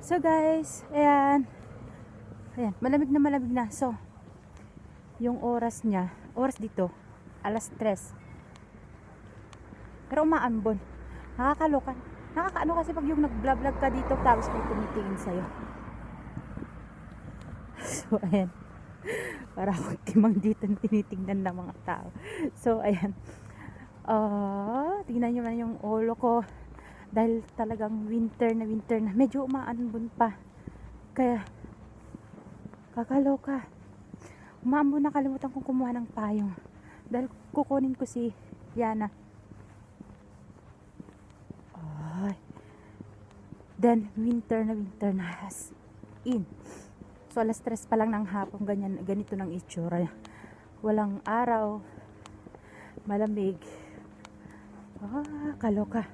So guys, ayan. Ayan, malamig na. So, yung oras niya, oras dito, alas 3. Pero umaambon. Nakakaloka. Nakakaano kasi pag yung nag-vlog ka dito tapos may tumitingin sa'yo. So, ayan. Para akong timang dito tinitingnan ng mga tao. So, ayan. Tingnan nyo man yung ulo ko. Dahil talagang winter na. Medyo umaambon pa. Kaya, kakaloka. Umaambon na, kalimutan kong kumuha ng payong. Dahil kukunin ko si Yana. Then, winter na as in. So, alas 3 pa lang ng hapon, ganito ng itsura. Walang araw, malamig. Kaloka.